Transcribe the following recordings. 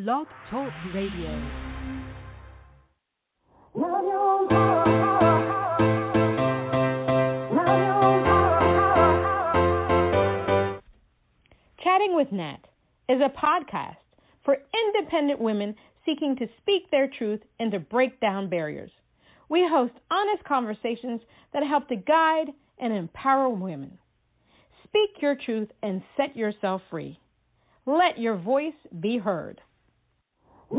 Blog Talk Radio. Chatting with Nat is a podcast for independent women seeking to speak their truth and to break down barriers. We host honest conversations that help to guide and empower women. Speak your truth and set yourself free. Let your voice be heard. Hi,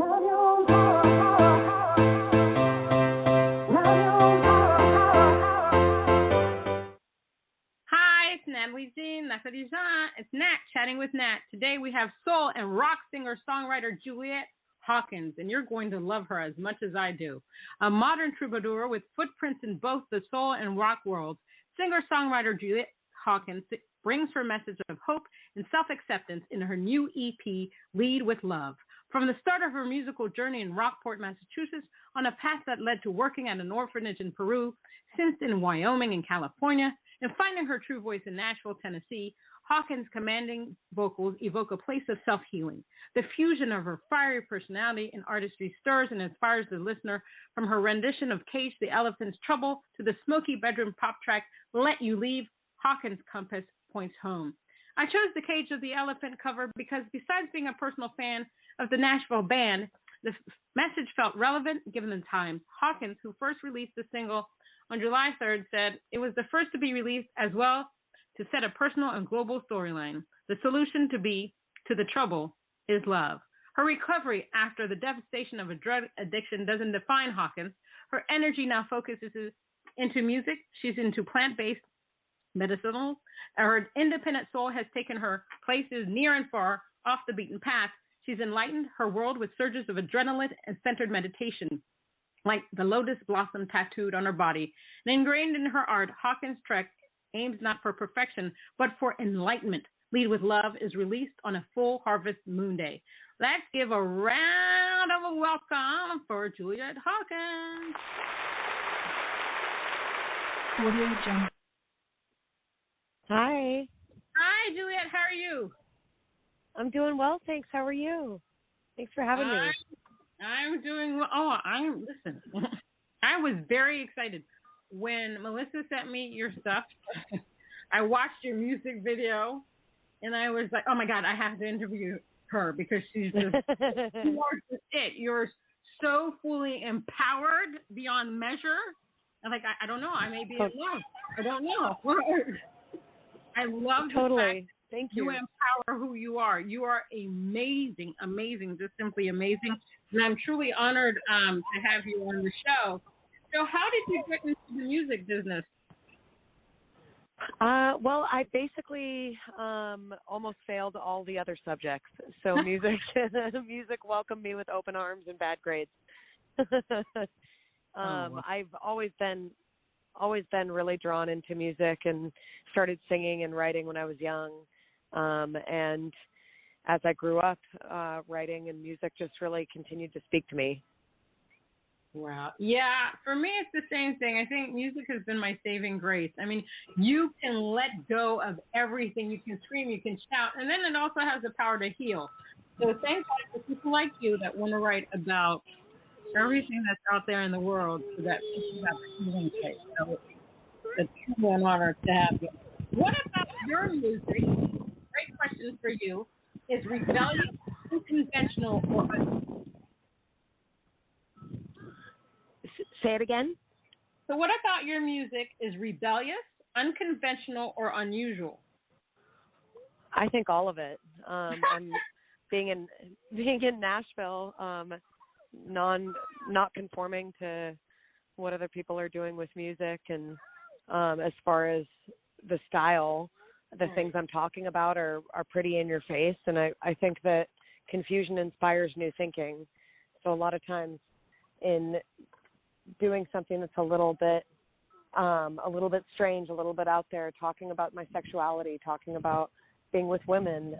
it's Natalie Jean. It's Nat chatting with Nat. Today we have soul and rock singer-songwriter Juliet Hawkins, and you're going to love her as much as I do. A modern troubadour with footprints in both the soul and rock worlds, singer-songwriter Juliet Hawkins brings her message of hope and self-acceptance in her new EP, Lead with Love. From the start of her musical journey in Rockport, Massachusetts, on a path that led to working at an orphanage in Peru, stints in Wyoming and California, and finding her true voice in Nashville, Tennessee, Hawkins' commanding vocals evoke a place of self-healing. The fusion of her fiery personality and artistry stirs and inspires the listener, from her rendition of Cage the Elephant's Trouble to the smoky bedroom pop track Let You Leave. Hawkins' compass points home. I chose the Cage of the Elephant cover because, besides being a personal fan of the Nashville band, the message felt relevant given the times. Hawkins, who first released the single on July 3rd, said it was the first to be released as well to set a personal and global storyline. The solution to the trouble is love. Her recovery after the devastation of a drug addiction doesn't define Hawkins. Her energy now focuses into music. She's into plant-based medicinal. Her independent soul has taken her places near and far off the beaten path. She's enlightened her world with surges of adrenaline and centered meditation, like the lotus blossom tattooed on her body. And ingrained in her art, Hawkins' trek aims not for perfection, but for enlightenment. Lead with Love is released on a full harvest moon day. Let's give a round of a welcome for Juliet Hawkins. Audio Jump. Hi. Hi, Juliet. How are you? I'm doing well, thanks. How are you? Thanks for having me. I'm doing well. Listen, I was very excited when Melissa sent me your stuff. I watched your music video, and I was like, oh, my God, I have to interview her because she's just, you are just it. You're so fully empowered beyond measure. I'm like, I don't know. I may be in love. I don't know. I love totally. The fact Thank you. You empower who you are. You are amazing, just simply amazing. And I'm truly honored to have you on the show. So how did you get into the music business? Well, I basically almost failed all the other subjects. So music welcomed me with open arms and bad grades. Wow. I've always been really drawn into music and started singing and writing when I was young. And as I grew up, writing and music just really continued to speak to me. Wow. Yeah, for me, it's the same thing. I think music has been my saving grace. I mean, you can let go of everything. You can scream, you can shout, and then it also has the power to heal. So thank God for people like you that want to write about everything that's out there in the world so that people have a healing place. So it's truly an honor to have you. What about your music? Great question for you. Is rebellious, unconventional, or Say it again? So what about your music is rebellious, unconventional, or unusual? I think all of it. I'm being in Nashville, not conforming to what other people are doing with music, and as far as the style, the things I'm talking about are pretty in your face, and I think that confusion inspires new thinking. So a lot of times in doing something that's a little bit strange, a little bit out there, talking about my sexuality, talking about being with women,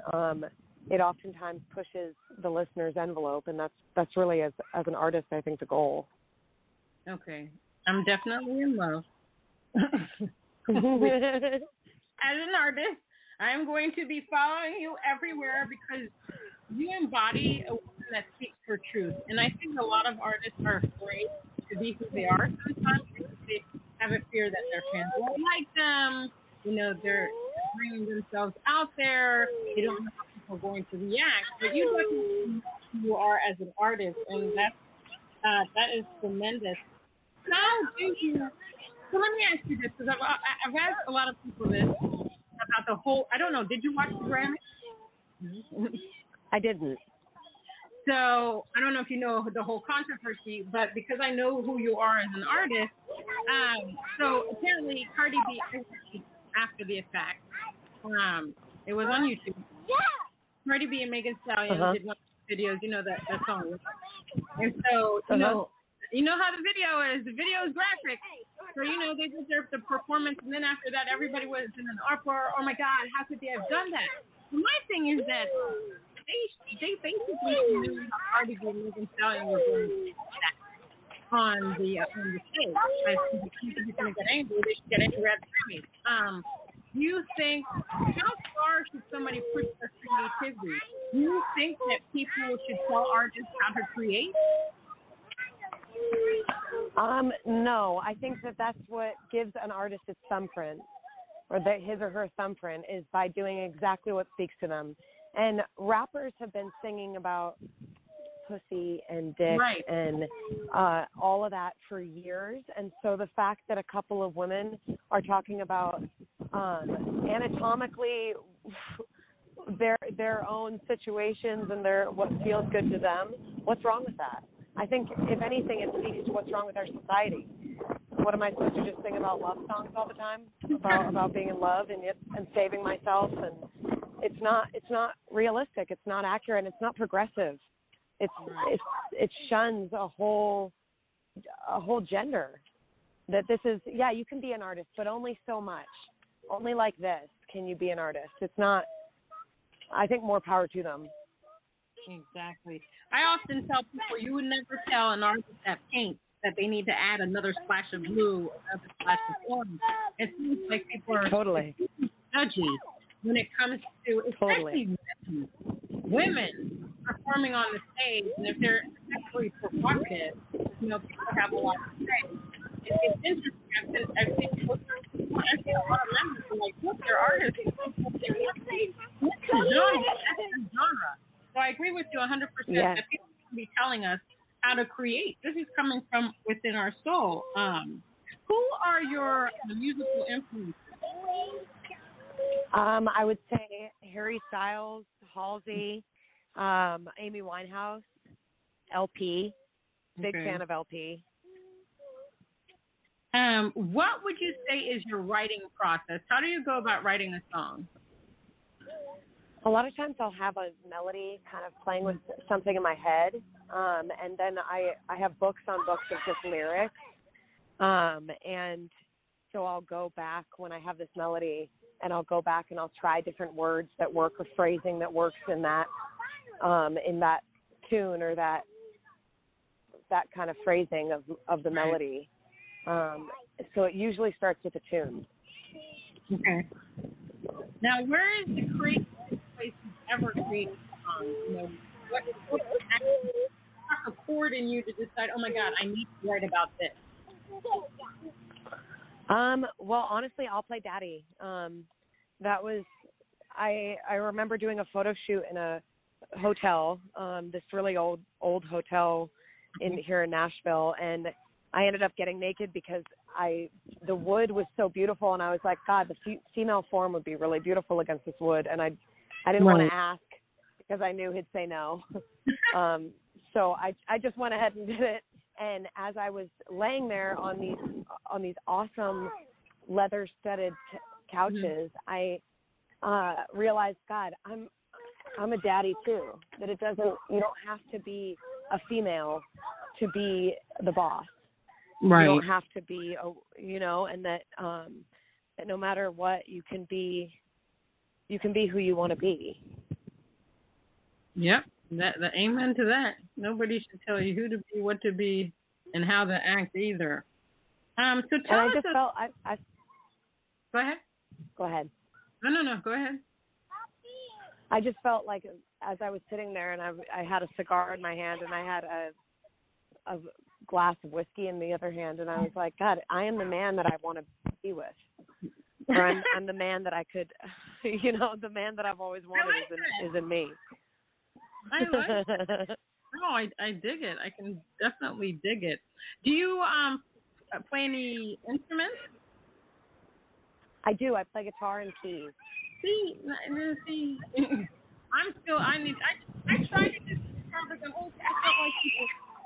it oftentimes pushes the listener's envelope, and that's really, as an artist, I think, the goal. Okay. I'm definitely in love. As an artist, I'm going to be following you everywhere because you embody a woman that's truth. And I think a lot of artists are afraid to be who they are sometimes because they have a fear that their fans won't like them. You know, they're bringing themselves out there. They don't know how people are going to react. But you definitely know who you are as an artist, and that is tremendous. How do you? So let me ask you this, because I've asked a lot of people this about the whole. I don't know. Did you watch the Grammy? I didn't. So I don't know if you know the whole controversy, but because I know who you are as an artist, so apparently Cardi B, after the fact, it was on YouTube. Cardi B and Megan Stallion did one of the videos, you know that song, and so you know how the video is. The video is graphic, so you know they deserve the performance, and then after that, everybody was in an uproar. Oh my God, how could they have done that? And my thing is that they basically knew how Cardi B and Megan Stallion were going to do that on the stage. I think if you're going to get angry, they should get angry at the Grammys. Do you think, how far should somebody push their creativity? Do you think that people should tell artists how to create? No, I think that's what gives an artist its thumbprint, or his or her thumbprint, is by doing exactly what speaks to them. And rappers have been singing about pussy and dick and all of that for years. And so the fact that a couple of women are talking about anatomically their own situations and what feels good to them, what's wrong with that? I think, if anything, it speaks to what's wrong with our society. What am I supposed to just sing about love songs all the time? About being in love and saving myself? And it's not realistic. It's not accurate. And it's not progressive. It shuns a whole gender. That this is, you can be an artist, but only so much. Only like this can you be an artist. It's not. I think more power to them. Exactly. I often tell people you would never tell an artist that paints that they need to add another splash of blue, another splash of orange. It seems like people are totally judgy when it comes to, especially women performing on the stage, and if they're actually provocative, you know, people have a lot to say. It's interesting. I've seen a lot of members are like, look, they're artists. They want to be genre. So I agree with you 100% that people should be telling us how to create. This is coming from within our soul. Who are your musical influences? I would say Harry Styles, Halsey, Amy Winehouse, LP. Big fan of LP. What would you say is your writing process? How do you go about writing a song? A lot of times I'll have a melody kind of playing with something in my head, and then I have books on books of just lyrics, and so I'll go back when I have this melody, and I'll go back and I'll try different words that work or phrasing that works in that tune or that kind of phrasing of the melody. So it usually starts with a tune. Okay. Now, where is the creative place you've ever created a song? You know, what actually struck a chord in you to decide, oh my God, I need to write about this? Well, honestly, I'll play Daddy. That was, I remember doing a photo shoot in a hotel, this really old hotel here in Nashville, and I ended up getting naked because the wood was so beautiful, and I was like, God, the female form would be really beautiful against this wood, and I didn't want to ask because I knew he'd say no. So I just went ahead and did it. And as I was laying there on these awesome leather-studded couches, I realized, God, I'm a daddy too. That you don't have to be a female to be the boss. Right. You don't have to be, and that no matter what, you can be who you want to be. Yep. The amen to that. Nobody should tell you who to be, what to be, and how to act either. So tell us. Go ahead. No. Go ahead. I just felt like as I was sitting there and I had a cigar in my hand and I had a glass of whiskey in the other hand, and I was like, God, I am the man that I want to be with. Or I'm the man that I could, the man that I've always wanted is in me. I like it. No, I dig it. I can definitely dig it. Do you play any instruments? I do. I play guitar and keys. See, I'm still. I tried to do guitar, but the whole time I felt like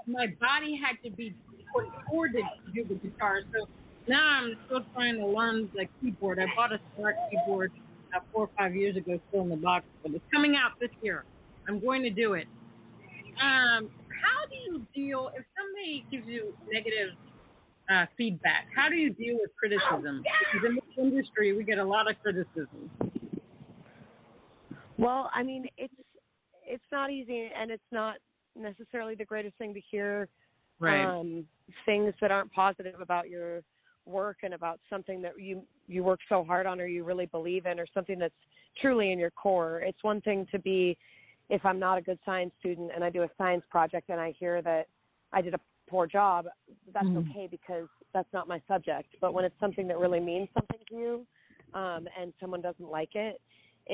my body had to be contorted to do the guitar. So now I'm still trying to learn the keyboard. I bought a smart keyboard 4 or 5 years ago, still in the box, but it's coming out this year. I'm going to do it. How do you deal if somebody gives you negative feedback? How do you deal with criticism? Because in this industry, we get a lot of criticism. Well, I mean, it's not easy, and it's not necessarily the greatest thing to hear. Right. Things that aren't positive about your work and about something that you work so hard on or you really believe in or something that's truly in your core. It's one thing to be, if I'm not a good science student and I do a science project and I hear that I did a poor job, that's okay because that's not my subject. But when it's something that really means something to you and someone doesn't like it,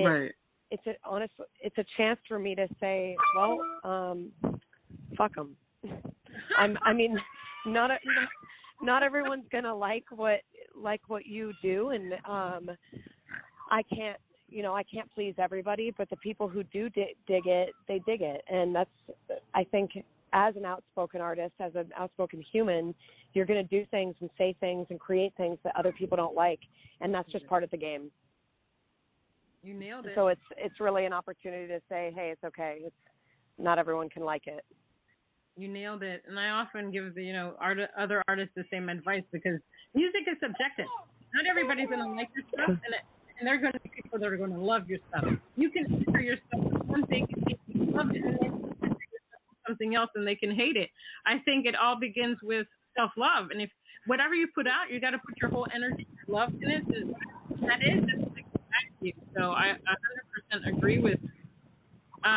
right. It's a chance for me to say, well, fuck them. I mean, not everyone's gonna like what you do, and I can't please everybody, but the people who do dig it, they dig it, and that's, I think, as an outspoken artist, as an outspoken human, you're gonna do things and say things and create things that other people don't like, and that's just part of the game. You nailed it. So it's really an opportunity to say, hey, it's okay. It's not everyone can like it. You nailed it. And I often give the other artists the same advice because music is subjective. Not everybody's going to like your stuff, and they're going to be people that are going to love your stuff. You can hear your stuff with one thing and they can love it, and then something else and they can hate it. I think it all begins with self-love, and if whatever you put out, you got to put your whole energy, your love in it. That is you. So I 100% agree with. So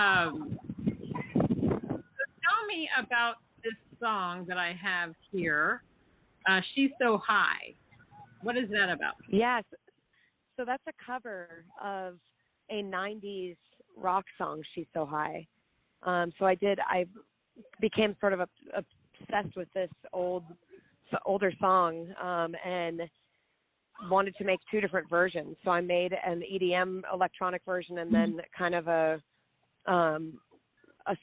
tell me about this song that I have here. She's So High. What is that about? Yes. So that's a cover of a 90s rock song, She's So High. So I became sort of obsessed with this older song and wanted to make two different versions. So I made an EDM electronic version and then kind of a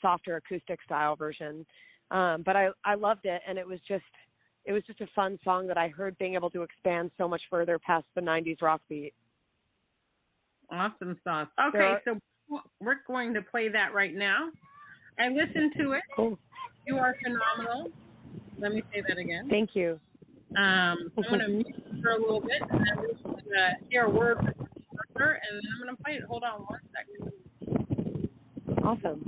softer acoustic style version. But I loved it, and it was just a fun song that I heard being able to expand so much further past the 90s rock beat. Awesome sauce. Okay, so we're going to play that right now. I listened to it. Cool. You are phenomenal. Let me say that again. Thank you. I'm going to mute her a little bit, and then we're going to hear a word from her, and then I'm going to play it. Hold on 1 second. Awesome.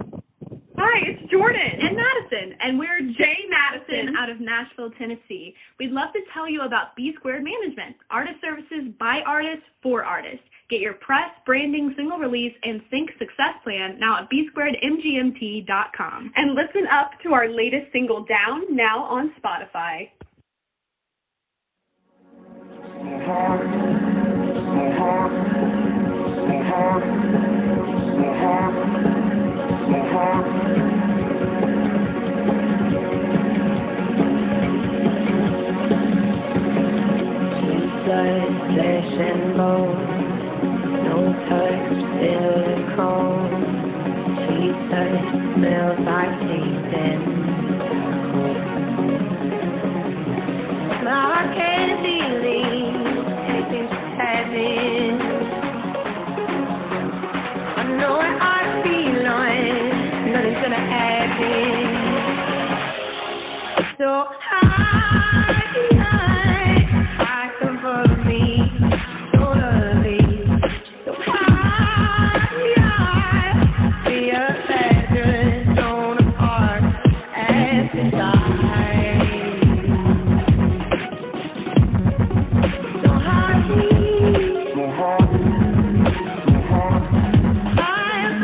Hi, it's Jordan and Madison, and we're Jay Madison out of Nashville, Tennessee. We'd love to tell you about B Squared Management, artist services by artists for artists. Get your press, branding, single release, and sync success plan now at bsquaredmgmt.com. And listen up to our latest single, Down, now on Spotify. Flesh and bone, no touch, silicone. Sweet touch, smells like season. Now I can't believe anything she's having. I know I feel on nothing's gonna happen. So high. I'm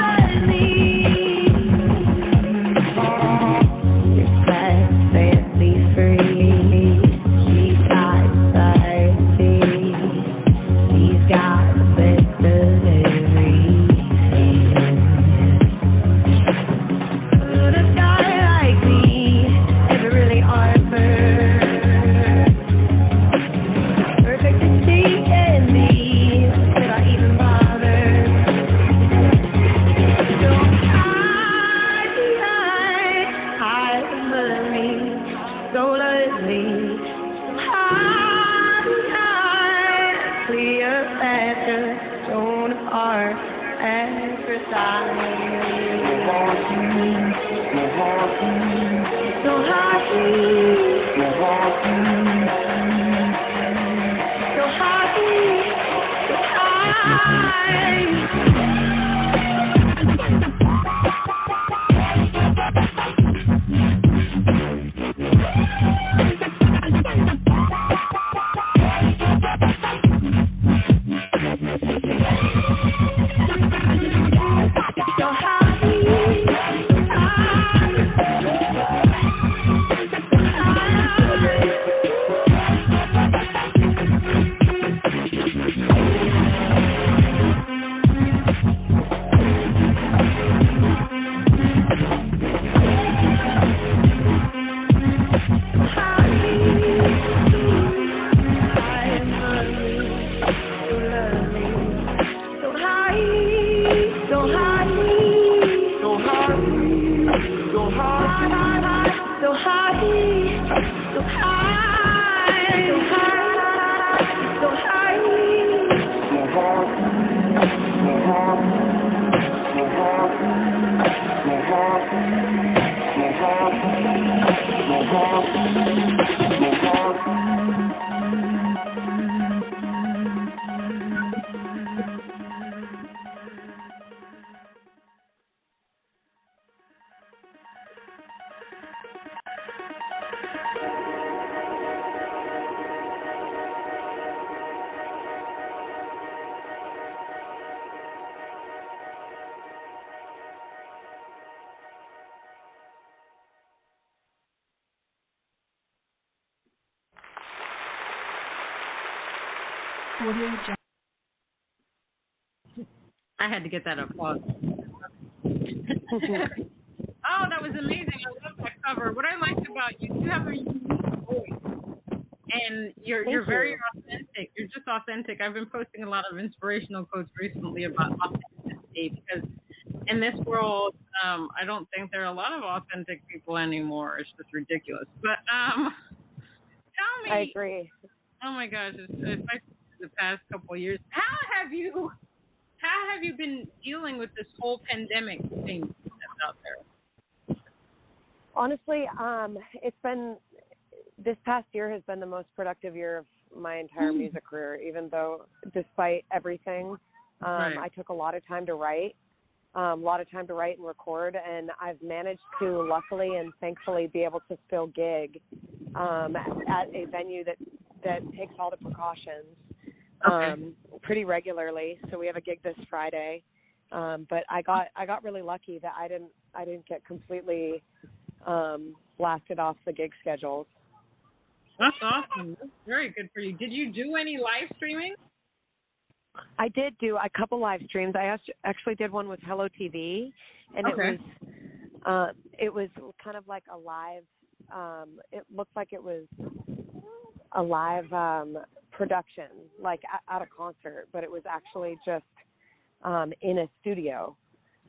I had to get that applause. Oh, that was amazing. I love that cover. What I liked about you, you have a unique voice. And you're very authentic. You're just authentic. I've been posting a lot of inspirational quotes recently about authenticity because in this world, I don't think there are a lot of authentic people anymore. It's just ridiculous. But tell me. I agree. Oh my gosh, especially the past couple of years. How have you been dealing with this whole pandemic thing that's out there? Honestly, this past year has been the most productive year of my entire music career, even though despite everything, I took a lot of time to write, and record, and I've managed to luckily and thankfully be able to still gig at a venue that takes all the precautions pretty regularly. So we have a gig this Friday, but I got really lucky that I didn't get completely blasted off the gig schedules. That's awesome. That's very good for you. Did you do any live streaming? I did do a couple live streams. I actually did one with Hello TV, and it was kind of like a live. It looked like it was a live production, like at a concert, but it was actually just in a studio,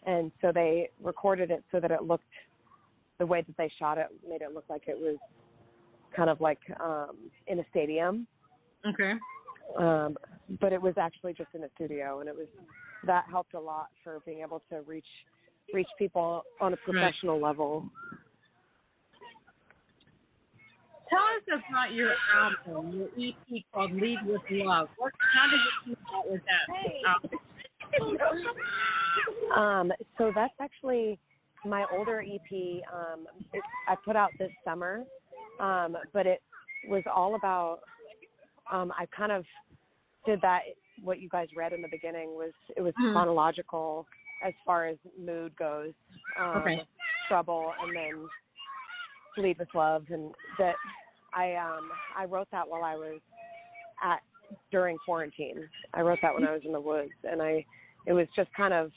and so they recorded it so that it looked the way that they shot it made it look like it was kind of like in a stadium. Okay. But it was actually just in a studio, and that helped a lot for being able to reach people on a professional level. Tell us about your album, your EP called Lead with Love. How did you come out with that album? So that's actually my older EP. I put out this summer, but it was all about. I kind of did that. What you guys read in the beginning was chronological as far as mood goes. Trouble, and then Lead with Love, and that I wrote that while I was during quarantine. I wrote that when I was in the woods, and it was just kind of,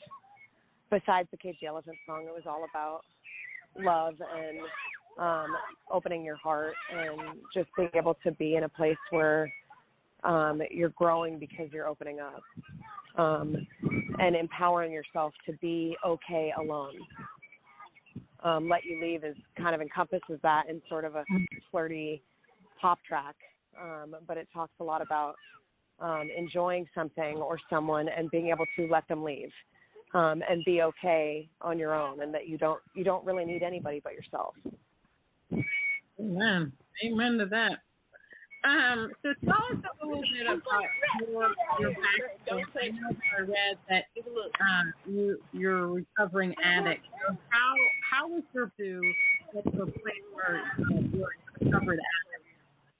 besides the Cage the Elephant song, it was all about love and opening your heart and just being able to be in a place where you're growing because you're opening up, and empowering yourself to be okay alone. Let You Leave is kind of encompasses that in sort of a flirty pop track, but it talks a lot about enjoying something or someone and being able to let them leave, and be okay on your own, and that you don't really need anybody but yourself. Amen. Amen to that. So tell us a little bit about your backstory. I know that I read that you're a recovering addict. So how was your to get to a place where you're a recovered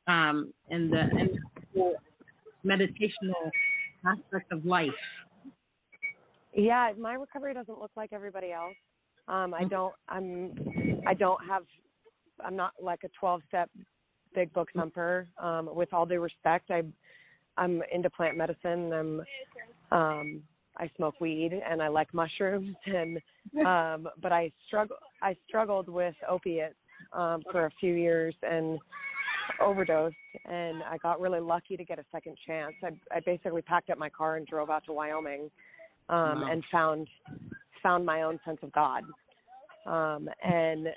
addict, and the whole meditational aspect of life? Yeah, my recovery doesn't look like everybody else. I'm not like a 12-step big book thumper. With all due respect, I'm into plant medicine. I smoke weed and I like mushrooms, and but I struggled with opiates for a few years and overdosed, and I got really lucky to get a second chance. I basically packed up my car and drove out to Wyoming, and found my own sense of God, and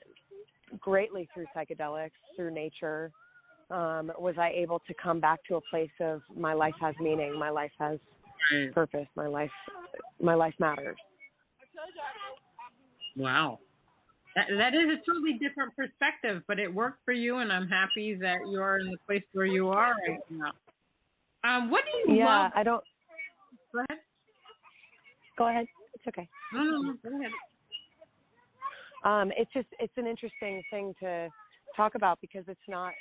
greatly through psychedelics, through nature, was I able to come back to a place of my life has meaning, my life has purpose, my life matters. Wow. That is a totally different perspective, but it worked for you, and I'm happy that you're in the place where you are right now. What do you love? I don't. Go ahead. Go ahead. It's okay. No, go ahead. It's an interesting thing to talk about because it's not,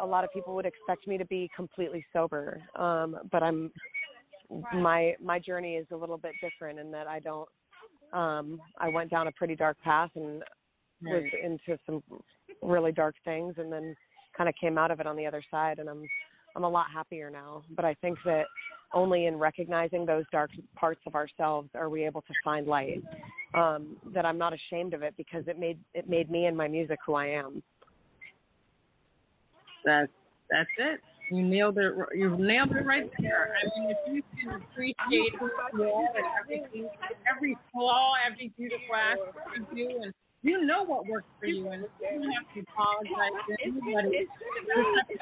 a lot of people would expect me to be completely sober. But my journey is a little bit different in that I don't, I went down a pretty dark path and was into some really dark things, and then kind of came out of it on the other side, and I'm a lot happier now. But I think that only in recognizing those dark parts of ourselves are we able to find light. That I'm not ashamed of it because it made me and my music who I am. That's it. You nailed it. You nailed it right there. I mean, if you can appreciate who you are and everything, every flaw, every beautiful aspect you do, and you know what works for you, and you don't have to apologize to anybody. There's nothing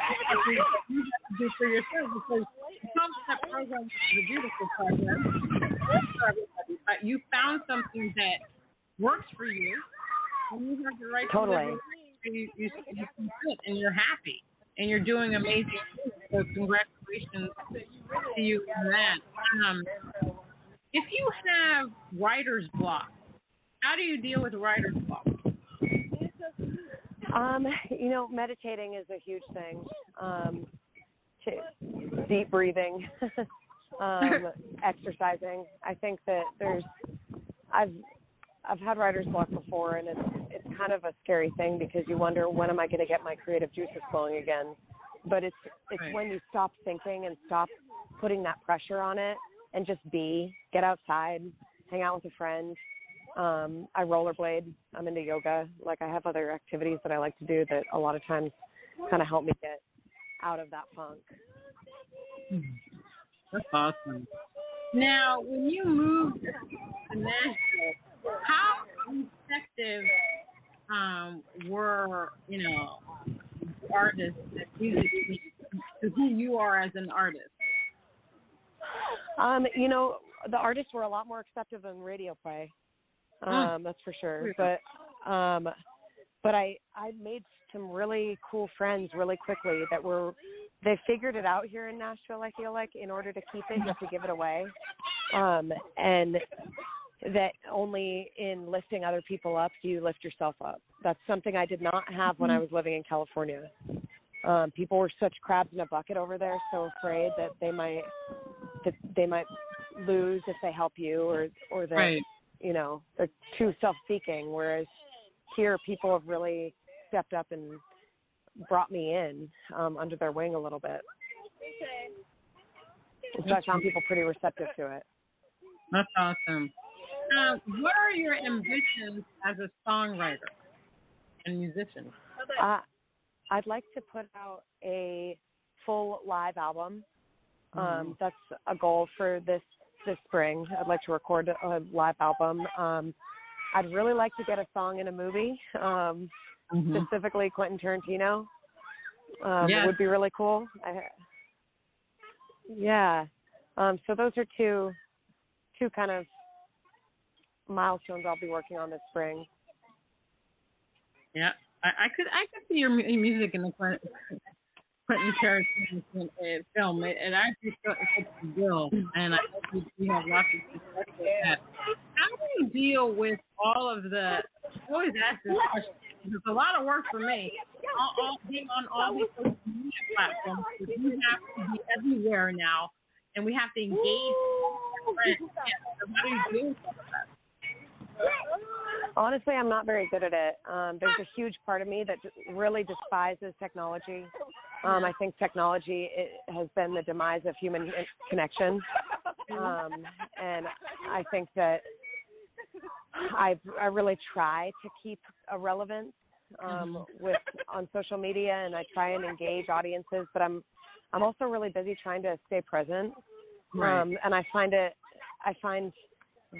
you have to do for yourself, because the 12-step program is a beautiful program. It works for everybody, but you found something that works for you, and you have the right to live. You can sit, and you're happy, and you're doing amazing things. So congratulations to you on that. If you have writer's block, how do you deal with writer's block? Meditating is a huge thing. Deep breathing, exercising. I think that I've had writer's block before, and it's kind of a scary thing because you wonder, when am I going to get my creative juices flowing again? But it's when you stop thinking and stop putting that pressure on it and just get outside, hang out with a friend. I rollerblade. I'm into yoga. Like, I have other activities that I like to do that a lot of times kind of help me get out of that funk. That's awesome. Now, when you moved to Nashville, how effective were, artists that music to who you are as an artist? The artists were a lot more accepting than radio play. That's for sure. But I made some really cool friends really quickly they figured it out here in Nashville. I feel like in order to keep it, you have to give it away. And that only in lifting other people up do you lift yourself up. That's something I did not have when I was living in California. People were such crabs in a bucket over there, so afraid that they might lose if they help you, or that they're too self-seeking. Whereas here, people have really stepped up and brought me in under their wing a little bit. So I found people pretty receptive to it. That's awesome. What are your ambitions as a songwriter? and musicians? I'd like to put out a full live album. That's a goal for this spring. I'd like to record a live album. I'd really like to get a song in a movie, specifically Quentin Tarantino. Would be really cool. So those are two kind of milestones I'll be working on this spring. Yeah, I could see your music in the Quentin Tarantino film. It actually fits the bill, and I hope you have lots of success with that. How do you deal with all of the? I always ask this question. It's a lot of work for me. Being on all these social media platforms, we have to be everywhere now, and we have to engage with friends. So how do you deal with that? Honestly, I'm not very good at it. There's a huge part of me that really despises technology. I think technology has been the demise of human connection. And I think that I really try to keep a relevance on social media, and I try and engage audiences, but I'm also really busy trying to stay present. Right. And I find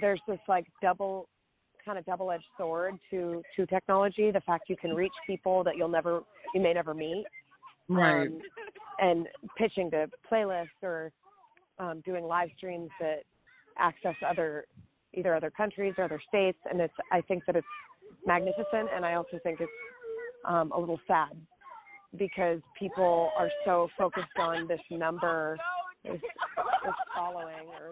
there's this like double-edged sword to technology. The fact you can reach people that you may never meet. Right. And pitching to playlists or doing live streams that access either other countries or other states, and I think that it's magnificent, and I also think it's a little sad because people are so focused on this number, this following, or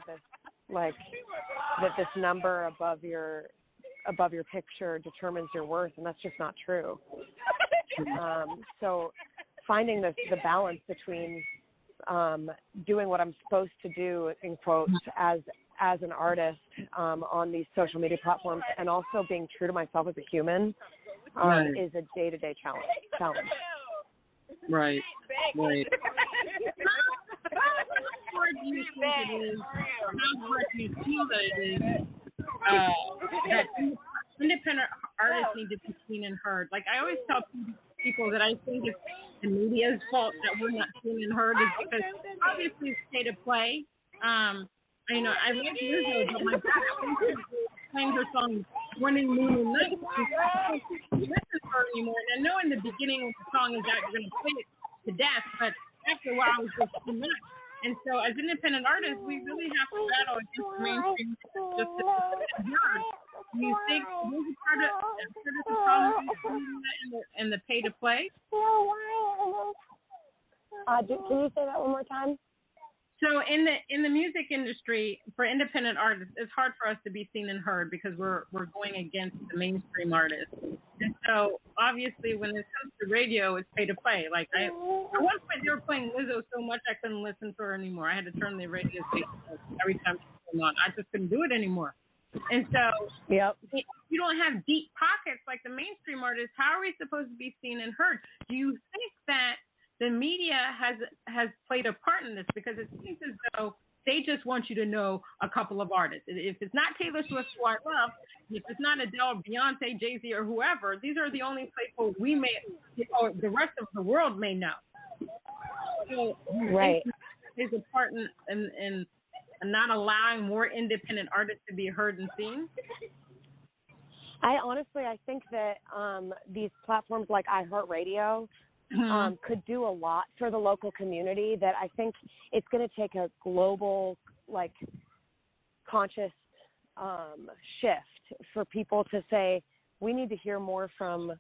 this number above your picture determines your worth, and that's just not true. So finding the balance between doing what I'm supposed to do, in quotes, as an artist on these social media platforms, and also being true to myself as a human is a day-to-day challenge. Right. Right. How hard do you think it is? How hard do you feel that it is that independent artists need to be seen and heard? Like I always tell people that I think it's the media's fault that we're not seen and heard is because obviously it's pay to play. I like Lizzo, but my God, playing her song "Morning, Moon, and Night." I don't listen to her anymore. And I know in the beginning of the song is that you're going to play it to death, but after a while, it's just too much. And so, as independent artists, we really have to battle against the mainstream just to get heard. Do you think there's a part of the problem and the pay to play? Can you say that one more time? So in the music industry, for independent artists, it's hard for us to be seen and heard because we're going against the mainstream artists. And so obviously when it comes to radio, it's pay to play. Like at one point they were playing Lizzo so much I couldn't listen to her anymore. I had to turn the radio station every time she came on. I just couldn't do it anymore. And so if you don't have deep pockets like the mainstream artists, how are we supposed to be seen and heard? Do you think that the media has played a part in this? Because it seems as though they just want you to know a couple of artists. If it's not Taylor Swift, who I love, if it's not Adele, Beyonce, Jay-Z, or whoever, these are the only people we may, or the rest of the world may know. So right. There's a part in not allowing more independent artists to be heard and seen. I think that these platforms like iHeartRadio could do a lot for the local community, that I think it's going to take a global, conscious shift for people to say, we need to hear more from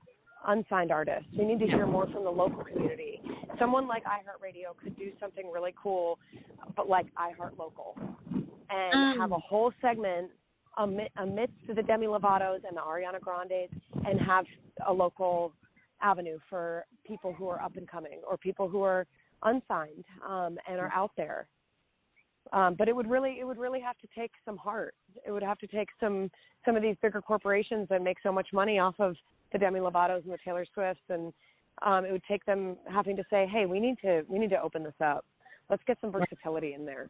unsigned artists. We need to hear more from the local community. Someone like iHeartRadio could do something really cool, but like iHeart Local, and have a whole segment amidst the Demi Lovato's and the Ariana Grandes, and have a local avenue for people who are up and coming or people who are unsigned and are out there. But it would really have to take some heart. It would have to take some of these bigger corporations that make so much money off of the Demi Lovato's and the Taylor Swifts, and it would take them having to say, hey, we need to open this up. Let's get some versatility in there.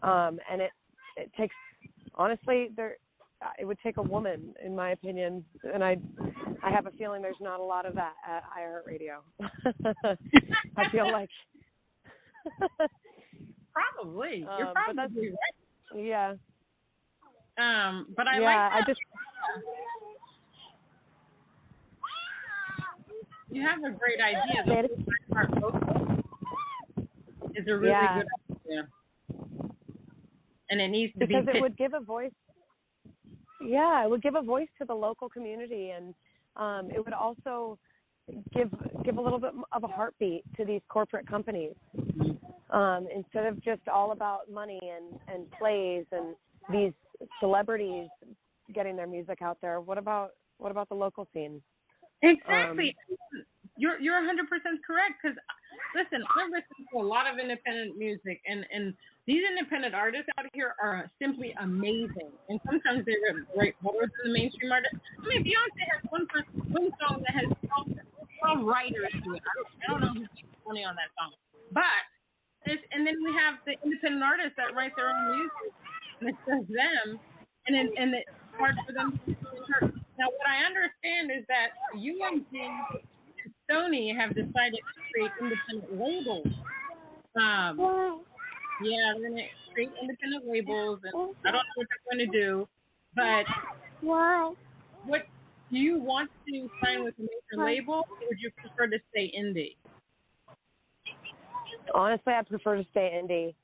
And it takes, honestly, it would take a woman, in my opinion, and I have a feeling there's not a lot of that at iHeartRadio. I feel like probably you're probably right. Yeah. But I like that. You have a great idea. The is a really good idea. And it needs to because it would give a voice. Yeah, it would give a voice to the local community, and it would also give a little bit of a heartbeat to these corporate companies. Instead of just all about money and plays and these celebrities getting their music out there, what about the local scene? Exactly. You're 100% correct, because listen, I listen to a lot of independent music, and these independent artists out here are simply amazing. And sometimes they're great more than the mainstream artists. I mean, Beyonce has one song that has 12 writers to it. I don't know who's money on that song, but and then we have the independent artists that write their own music, and it's just them, and it's hard for them to hear. Now, what I understand is that UMG and Sony have decided to create independent labels. Yeah, they're going to create independent labels, and I don't know what they're going to do, but what do you want to sign with a major label, or would you prefer to stay indie? Honestly, I prefer to stay indie.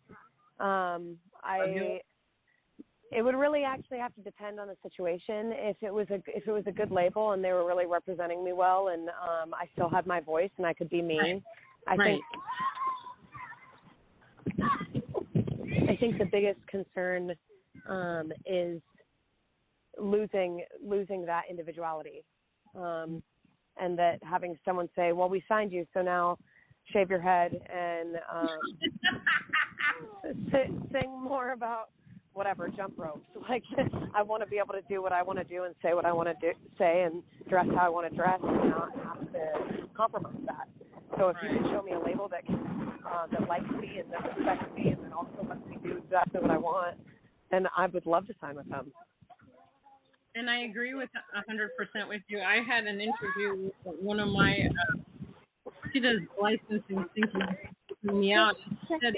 It would really actually have to depend on the situation. If it was a good label and they were really representing me well, and I still had my voice and I could be me, I think the biggest concern is losing that individuality, and that having someone say, "Well, we signed you, so now shave your head and sing more about." Whatever, jump ropes. Like, I want to be able to do what I want to do and say what I want to say and dress how I want to dress and not have to compromise that. So if you can show me a label that likes me and that respects me and that also lets me do exactly what I want, then I would love to sign with them. And I agree with 100% with you. I had an interview with one of my, she does licensing, thinking me out. She said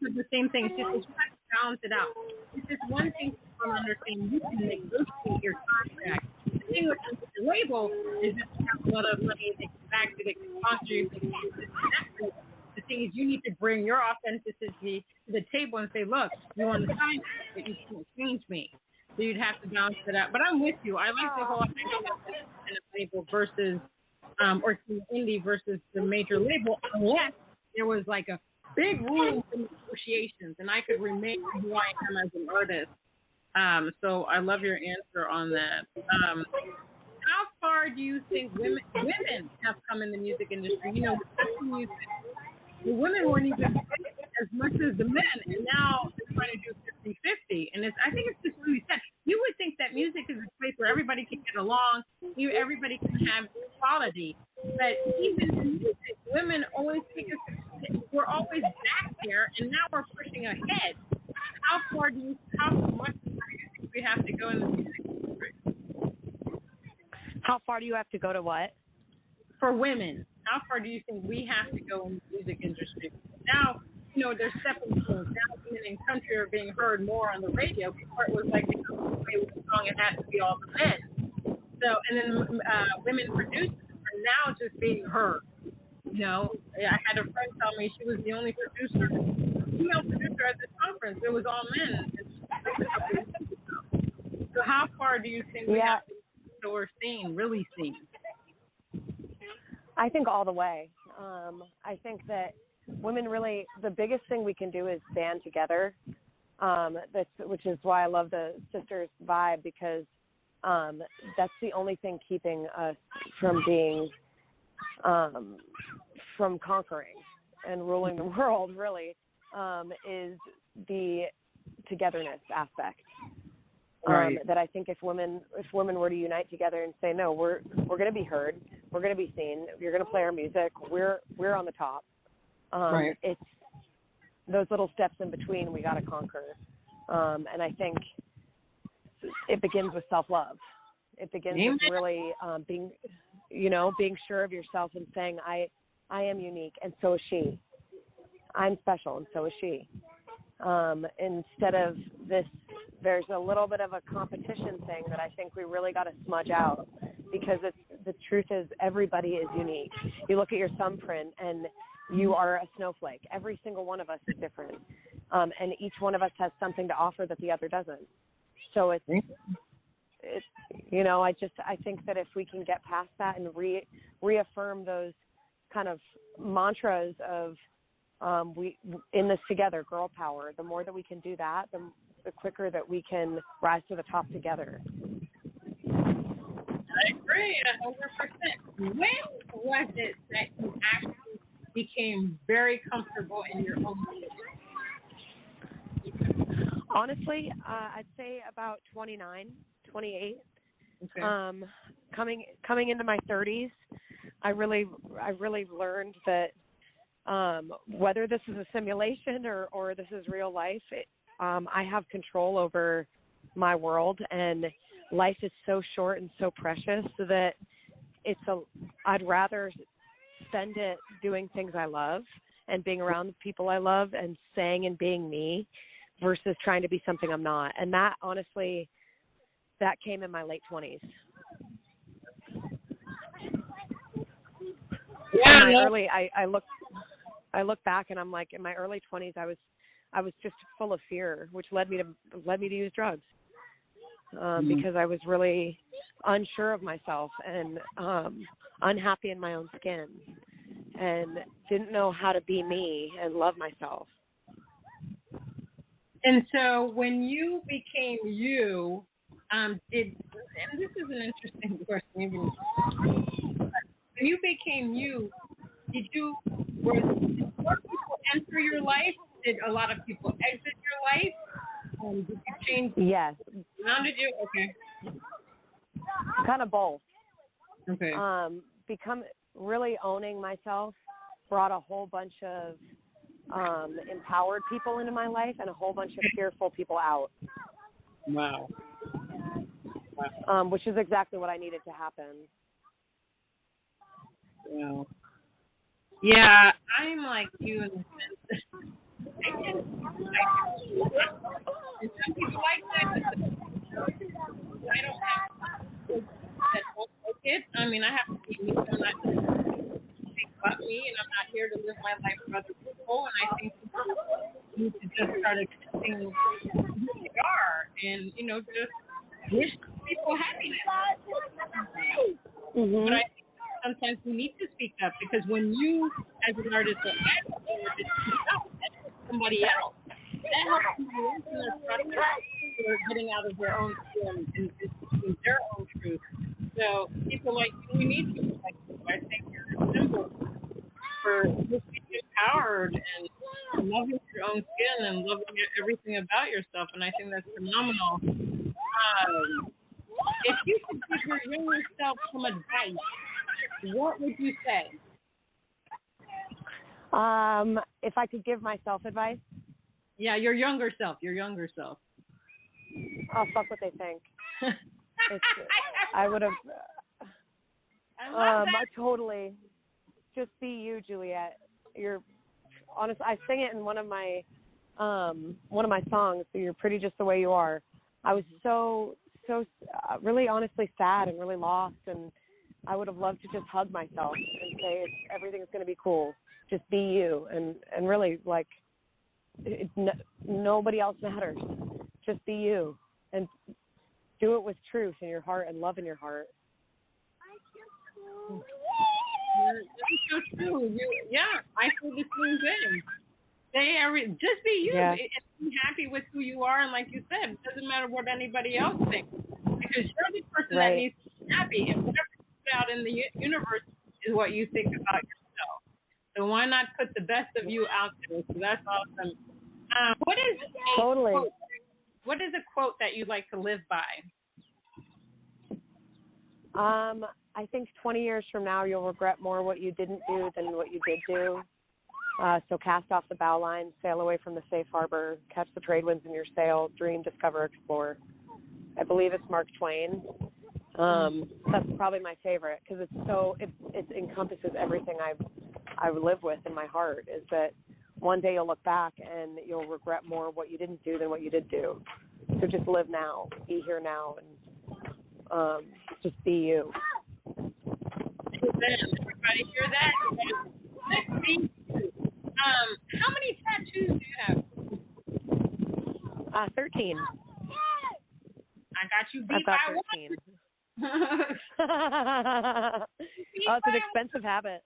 the same thing. She said, try to balance it out. It's just one thing people don't understand. You can negotiate your contract. The thing with the label is that you have a lot of money they can back you, they can sponsor you, they can do this and that. The thing is, you need to bring your authenticity to the table and say, look, you want to sign it, but you can't change me. So you'd have to balance it out. But I'm with you. I like the whole idea of the label versus, or indie versus the major label, unless there was like a big room for negotiations, and I could remain who I am as an artist. So I love your answer on that. How far do you think women have come in the music industry? You know, the women weren't even as much as the men, and now they're trying to do 50-50. And I think it's just really sad. You would think that music is a place where everybody can get along, everybody can have equality. But even in music, women always we're always back there, and now we're pushing ahead. How much further do you think we have to go in the music industry? How far do you have to go to what? For women, how far do you think we have to go in the music industry? Now, you know, there's stepping stones. Now women in country are being heard more on the radio. Before it was like, you know, it was a song, it had to be all the men. So, and then women producers are now just being heard. You know, I had a friend tell me she was the only female producer at this conference. It was all men. So how far do you think we have to go so we're really seen? I think all the way. I think that women really, the biggest thing we can do is band together, which is why I love the Sisters vibe, because that's the only thing keeping us from being, from conquering and ruling the world, really, is the togetherness aspect. That I think if women were to unite together and say, no, we're going to be heard, we're going to be seen, you're going to play our music, we're on the top. It's those little steps in between we got to conquer. And I think it begins with self-love. It begins Amen. with really being sure of yourself and saying, I am unique, and so is she. I'm special, and so is she. Instead of this, there's a little bit of a competition thing that I think we really got to smudge out, because the truth is everybody is unique. You look at your thumbprint, and you are a snowflake. Every single one of us is different, and each one of us has something to offer that the other doesn't. So it's I think that if we can get past that and reaffirm those kind of mantras of we in this together, girl power, the more that we can do that, the quicker that we can rise to the top together. I agree 100%. When was it that you actually became very comfortable in your own skin? Honestly, I'd say about 29, 28. Okay. Coming into my 30s, I really learned that whether this is a simulation or this is real life, I have control over my world, and life is so short and so precious that I'd rather spend it doing things I love and being around the people I love and saying and being me versus trying to be something I'm not. And that, honestly, that came in my late 20s. Yeah. I look back and I'm like, in my early 20s, I was just full of fear, which led me to use drugs because I was really unsure of myself and unhappy in my own skin and didn't know how to be me and love myself. And so when you became you, and this is an interesting question. When you became you, were more people enter your life? Did a lot of people exit your life? Did you change? Yes. How did you? Okay. Kind of both. Okay. Become really owning myself brought a whole bunch of empowered people into my life and a whole bunch of fearful people out. Wow. Which is exactly what I needed to happen. Wow. Yeah, I'm like you in the sense that some people like that. I don't have that won't like it. I mean, I have to be me. I'm not about me, and I'm not here to live my life for other people. And I think people need to just start accepting who they are, and just wish people happiness. Mm-hmm. But I think sometimes we need to speak up, because when you, as an artist, or as an artist, speak up to somebody else, that helps you in their process for getting out of their own skin and speaking their own truth. So people like you, we need people like you. I think you're a symbol for just being empowered and loving your own skin and loving everything about yourself, and I think that's phenomenal. If you could give your younger self some advice, what would you say? If I could give myself advice? Yeah, your younger self. Oh, fuck what they think. I would have. I love that. Totally. Just be you, Juliet. You're honest. I sing it in one of my songs. So you're pretty just the way you are. I was so really honestly sad and really lost, and I would have loved to just hug myself and say everything's going to be cool. Just be you, and really like nobody else matters. Just be you and do it with truth in your heart and love in your heart. That's so true. I feel the same thing. Just be you, Yeah. and be happy with who you are. And like you said, it doesn't matter what anybody else thinks, because you're the person that needs to be happy, and whatever you put out in the universe is what you think about yourself. So why not put the best of you out there? So that's awesome. What is What is a quote that you like to live by? I think 20 years from now, you'll regret more what you didn't do than what you did do. So cast off the bow line, sail away from the safe harbor, catch the trade winds in your sail, dream, discover, explore. I believe it's Mark Twain. That's probably my favorite because it encompasses everything I live with in my heart. Is that one day you'll look back and you'll regret more what you didn't do than what you did do. So just live now, be here now, and just be you. Everybody hear that? Let's be you. How many tattoos do you have? 13. I got you beat I've got by 13. one. It's an expensive habit.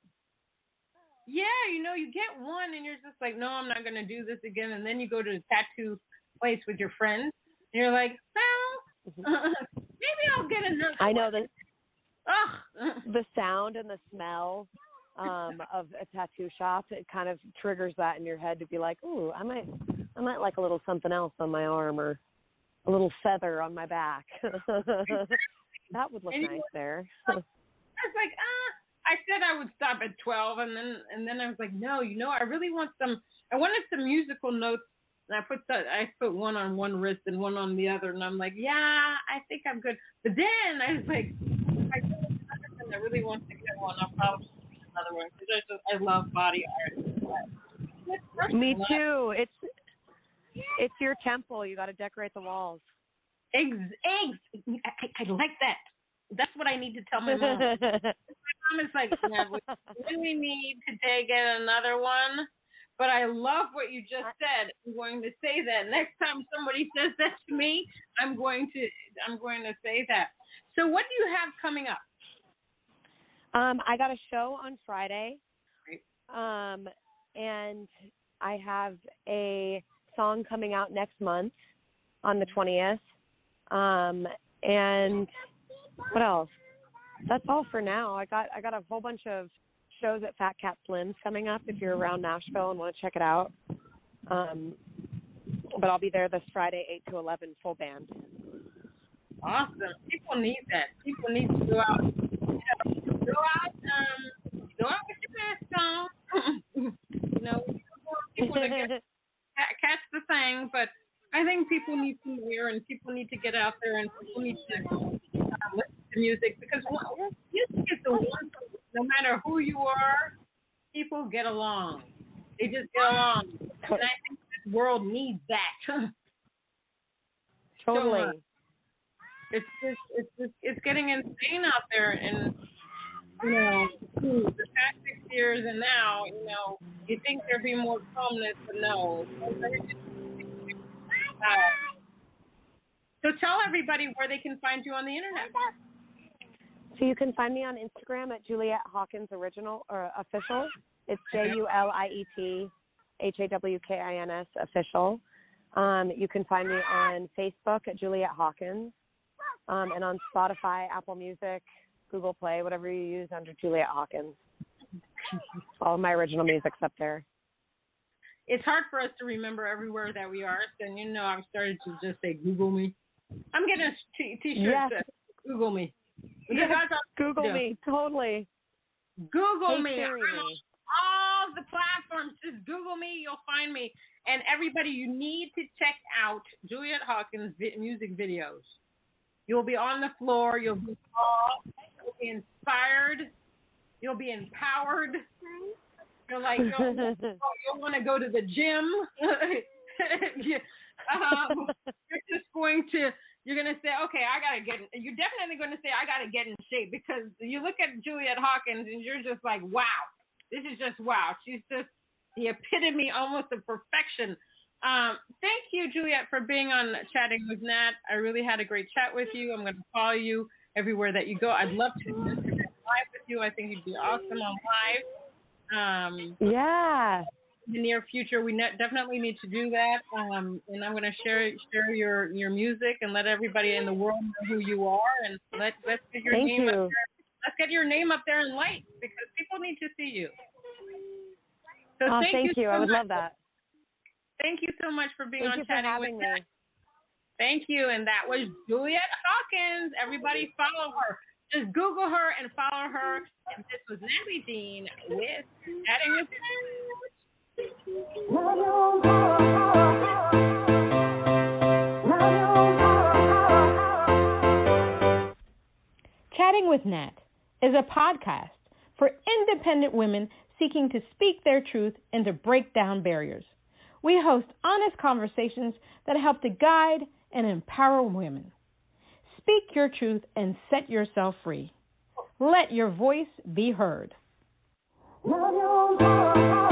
Yeah, you get one and you're just like, no, I'm not going to do this again. And then you go to the tattoo place with your friends and you're like, well, maybe I'll get another I know one. the sound and the smell of a tattoo shop, it kind of triggers that in your head to be like, ooh, I might like a little something else on my arm or a little feather on my back. That would look nice there. I was like, I said I would stop at 12, and then I was like, no, I really want I wanted some musical notes, and I put one on one wrist and one on the other, and I'm like, yeah, I think I'm good. But then I was like, if I get another one that really wants to get one, I'll probably get another one, because I love body art. Me too. It's your temple. You got to decorate the walls. Eggs. I like that. That's what I need to tell my mom. My mom is like, yeah, we really need to get another one. But I love what you just said. I'm going to say that next time somebody says that to me, I'm going to say that. So what do you have coming up? I got a show on Friday. Right. And I have a song coming out next month on the 20th. And what else? That's all for now. I got a whole bunch of shows at Fat Cat Slim's coming up if you're around Nashville and want to check it out. But I'll be there this Friday, 8 to 11, full band. Awesome. People need that. People need to go out. Go out with your mask on. People to catch the thing, but I think people need to hear and people need to get out there and people need to listen to music because music is the one thing, no matter who you are, people get along. They just get along. And I think this world needs that. Totally. So it's getting insane out there, and the past 6 years and now, you think there'd be more calmness, but no. So tell everybody where they can find you on the internet. So you can find me on Instagram at Juliet Hawkins Original or Official. It's JulietHawkins Official. You can find me on Facebook at Juliet Hawkins, and on Spotify, Apple Music, Google Play, whatever you use under Juliet Hawkins. All of my original music's up there. It's hard for us to remember everywhere that we are, so I've started to just say Google me. I'm getting a T-shirt that says Google me. Yes, Google me, totally. Google me. All the platforms, just Google me, you'll find me. And everybody, you need to check out Juliet Hawkins' music videos. You'll be on the floor, you'll be inspired, you'll be empowered. You're like, you'll want to go to the gym. You're going to say, okay, you're definitely going to say, I got to get in shape, because you look at Juliet Hawkins and you're just like, wow, this is just wow. She's just the epitome almost of perfection. Thank you, Juliet, for being on Chatting with Nat. I really had a great chat with you. I'm going to follow you everywhere that you go. I'd love to do live with you. I think you'd be awesome on live. Yeah. In the near future, we definitely need to do that. And I'm going to share your music and let everybody in the world know who you are. And let's get your name up there. Let's get your name up there in lights, because people need to see you. So thank you. So I would love that. Thank you so much for being on Chatting with me. Thank you. And that was Juliet Hawkins. Everybody follow her. Just Google her and follow her. And this was Natalie Dean with Chatting with Nat. Chatting with Nat is a podcast for independent women seeking to speak their truth and to break down barriers. We host honest conversations that help to guide and empower women. Speak your truth and set yourself free. Let your voice be heard. Love your voice.